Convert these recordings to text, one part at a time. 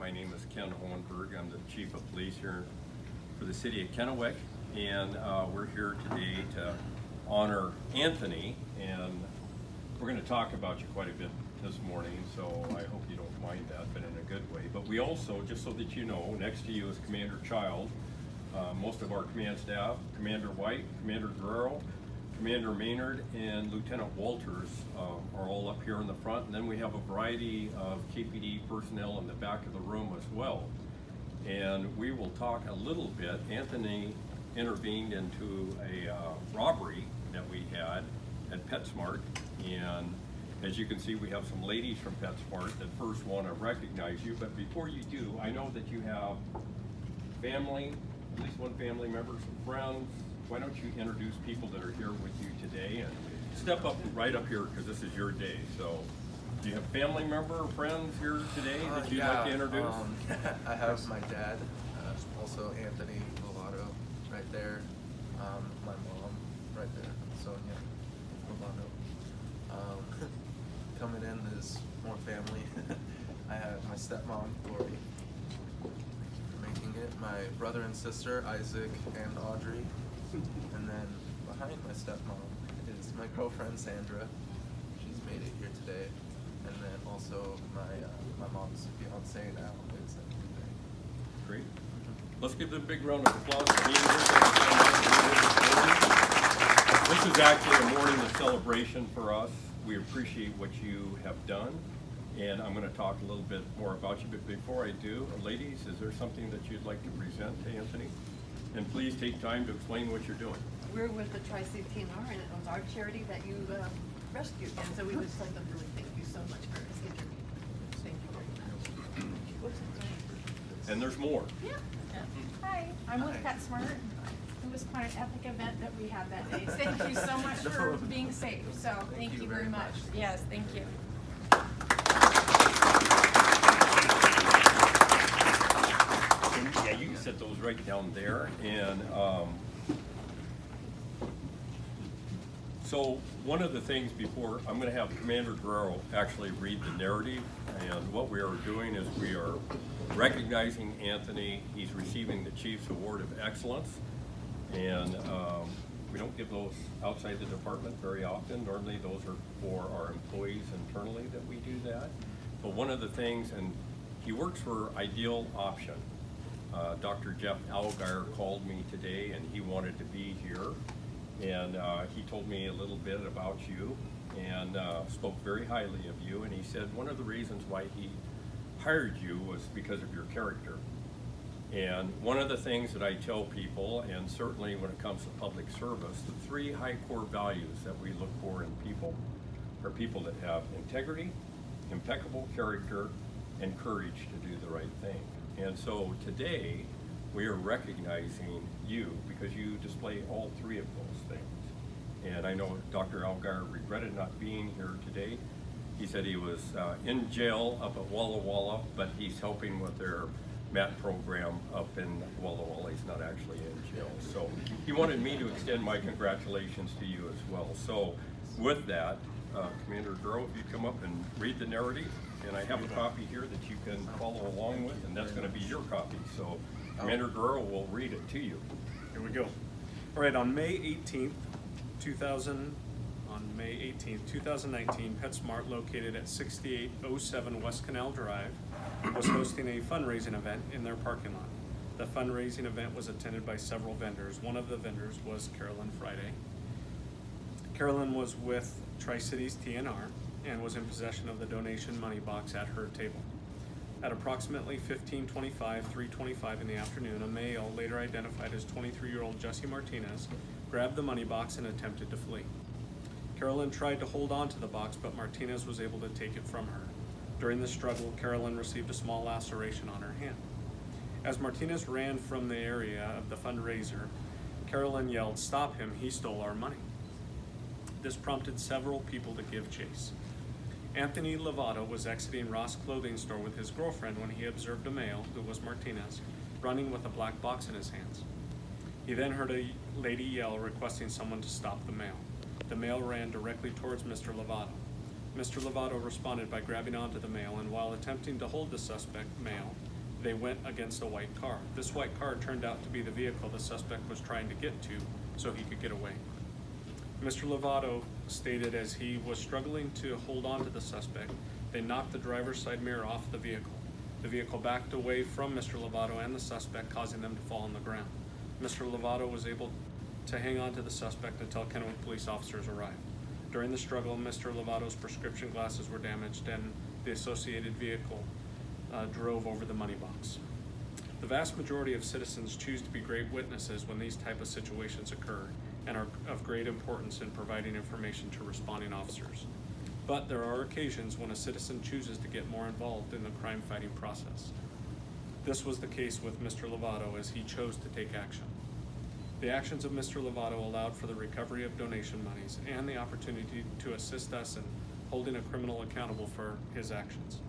My name is Ken Hohenberg. I'm the Chief of Police here for the city of Kennewick, and we're here today to honor Anthony, and we're going to talk about you quite a bit this morning, so I hope you don't mind that, but in a good way. But we also, just so that you know, next to you is Commander Child, most of our command staff, Commander White, Commander Guerrero, Commander Maynard, and Lieutenant Walters are all up here in the front, and then we have a variety of KPD personnel in the back of the room as well. And we will talk a little bit. Anthony intervened into a robbery that we had at PetSmart, and as you can see, we have some ladies from PetSmart that first want to recognize you. But before you do, I know that you have family, at least one family member, some friends. Why don't you introduce people that are here with you today, and step up right up here because this is your day. So, do you have family member or friends here today that you'd like to introduce? I have my dad, also Anthony Lovato, right there. My mom, right there, Sonia Lovato. Coming in is more family. I have my stepmom, Lori, making it. My brother and sister, Isaac and Audrey. And then behind my stepmom is my girlfriend Sandra. She's made it here today. And then also my mom's fiance now is today. Great. Let's give them a big round of applause for being here. This is actually a morning of celebration for us. We appreciate what you have done, and I'm going to talk a little bit more about you. But before I do, ladies, is there something that you'd like to present to Anthony? And please take time to explain what you're doing. We're with the Tri-City TNR, and it was our charity that you rescued. And so we would just like to really thank you so much for contributing. Thank you very much. And there's more. Yeah. Hi, I'm with PetSmart. It was quite an epic event that we had that day. Thank you so much for being safe. So thank you very much. Yes, thank you. Yeah, you can set those right down there. And so one of the things before, I'm going to have Commander Guerrero actually read the narrative. And what we are doing is we are recognizing Anthony. He's receiving the Chief's Award of Excellence. And we don't give those outside the department very often. Normally those are for our employees internally that we do that. But one of the things, and he works for Ideal Option. Dr. Jeff Algar called me today and he wanted to be here. And he told me a little bit about you and spoke very highly of you. And he said one of the reasons why he hired you was because of your character. And one of the things that I tell people, and certainly when it comes to public service, the three high core values that we look for in people are people that have integrity, impeccable character, and courage to do the right thing. And so today, we are recognizing you because you display all three of those things. And I know Dr. Algar regretted not being here today. He said he was in jail up at Walla Walla, but he's helping with their MAT program up in Walla Walla. He's not actually in jail. So he wanted me to extend my congratulations to you as well. So with that, Commander Guerrero, if you come up and read the narrative, and I have a copy here that you can follow along with, and that's going to be your copy. So Commander Guerrero will read it to you. Here we go. All right, on May 18th, 2019, PetSmart, located at 6807 West Canal Drive, was hosting a fundraising event in their parking lot. The fundraising event was attended by several vendors. One of the vendors was Carolyn Friday. Carolyn was with Tri-Cities TNR and was in possession of the donation money box at her table. At approximately 3:25 in the afternoon, a male, later identified as 23-year-old Jesse Martinez, grabbed the money box and attempted to flee. Carolyn tried to hold on to the box, but Martinez was able to take it from her. During the struggle, Carolyn received a small laceration on her hand. As Martinez ran from the area of the fundraiser, Carolyn yelled, "Stop him, he stole our money." This prompted several people to give chase. Anthony Lovato was exiting Ross Clothing Store with his girlfriend when he observed a male, who was Martinez, running with a black box in his hands. He then heard a lady yell requesting someone to stop the male. The male ran directly towards Mr. Lovato. Mr. Lovato responded by grabbing onto the male, and while attempting to hold the suspect male, They went against a white car. This white car turned out to be the vehicle the suspect was trying to get to so he could get away. Mr. Lovato stated as he was struggling to hold on to the suspect, they knocked the driver's side mirror off the vehicle. The vehicle backed away from Mr. Lovato and the suspect, causing them to fall on the ground. Mr. Lovato was able to hang on to the suspect until Kennewick police officers arrived. During the struggle, Mr. Lovato's prescription glasses were damaged and the associated vehicle drove over the money box. The vast majority of citizens choose to be great witnesses when these type of situations occur and are of great importance in providing information to responding officers. But there are occasions when a citizen chooses to get more involved in the crime-fighting process. This was the case with Mr. Lovato as he chose to take action. The actions of Mr. Lovato allowed for the recovery of donation monies and the opportunity to assist us in holding a criminal accountable for his actions.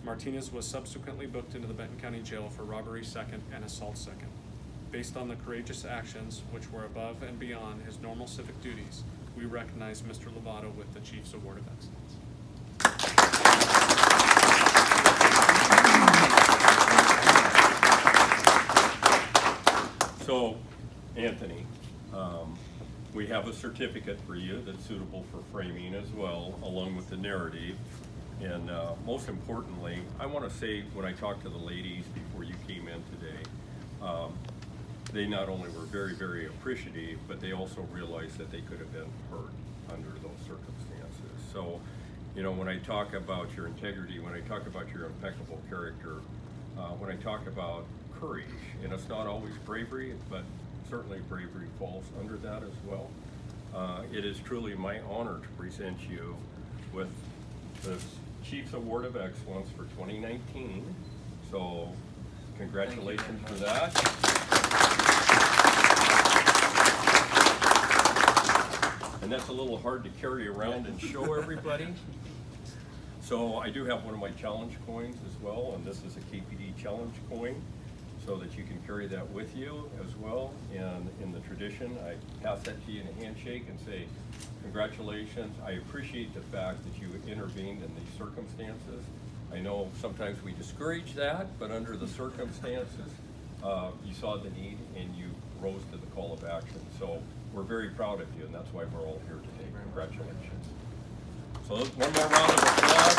Martinez was subsequently booked into the Benton County Jail for robbery second and assault second. Based on the courageous actions, which were above and beyond his normal civic duties, we recognize Mr. Lovato with the Chief's Award of Excellence. So, Anthony, we have a certificate for you that's suitable for framing as well, along with the narrative. And most importantly, I want to say, when I talked to the ladies before you came in today, they not only were very, very appreciative, but they also realized that they could have been hurt under those circumstances. So, you know, when I talk about your integrity, when I talk about your impeccable character, when I talk about courage, and it's not always bravery, but certainly bravery falls under that as well. It is truly my honor to present you with the Chief's Award of Excellence for 2019. So congratulations for that. And that's a little hard to carry around and show everybody. So I do have one of my challenge coins as well, and this is a KPD challenge coin, so that you can carry that with you as well. And in the tradition, I pass that to you in a handshake and say, congratulations. I appreciate the fact that you intervened in these circumstances. I know sometimes we discourage that, but under the circumstances, you saw the need and you rose to the call of action. So we're very proud of you, and that's why we're all here today. Congratulations. So one more round of applause.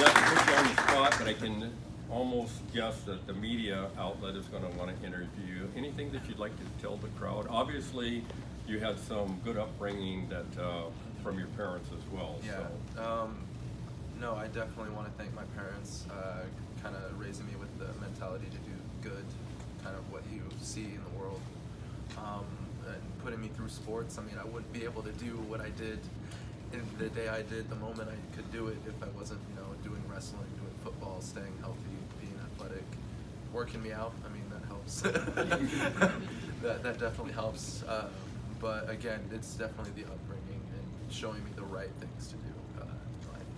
Not to put you on the spot, but I can almost guess that the media outlet is going to want to interview you. Anything that you'd like to tell the crowd? Obviously, you had some good upbringing that from your parents as well. Yeah. So. No, I definitely want to thank my parents, kind of raising me with the mentality to do good, kind of what you see in the world, and putting me through sports. I mean, I wouldn't be able to do what I did in the day I did, the moment I could do it, if I wasn't, you know, doing wrestling, doing football, staying healthy, being athletic, working me out. I mean, that helps. that definitely helps. But again, it's definitely the upbringing and showing me the right things to do in life.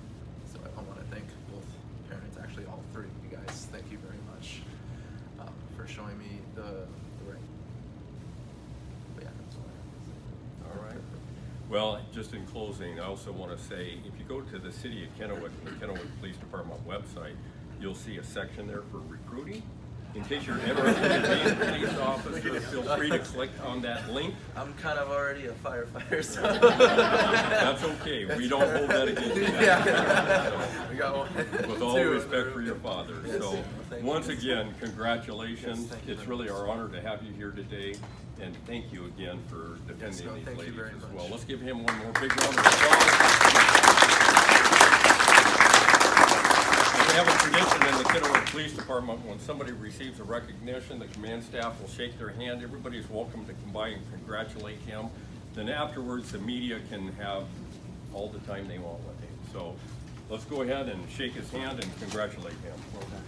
So I want to thank both parents, actually all three of you guys. Thank you very much for showing me the right. But yeah, that's all I have to say. All right. Well, just in closing, I also want to say, if you go to the City of Kennewick, the Kennewick Police Department website, you'll see a section there for recruiting. In case you're interested in being a police officer, feel free to click on that link. I'm kind of already a firefighter, so. That's okay. We don't hold that against you. Yeah. We got one. With all Two. respect for your father. Yes. So, Thank you. once again, congratulations. Yes, thank you It's very really much. our honor to have you here today. And thank you again for defending no, these thank you ladies very as much. well. Let's give him one more big round of applause. We have a tradition in the Kennewick Police Department, when somebody receives a recognition, the command staff will shake their hand. Everybody is welcome to come by and congratulate him. Then afterwards, the media can have all the time they want with him. So let's go ahead and shake his hand and congratulate him. Well done.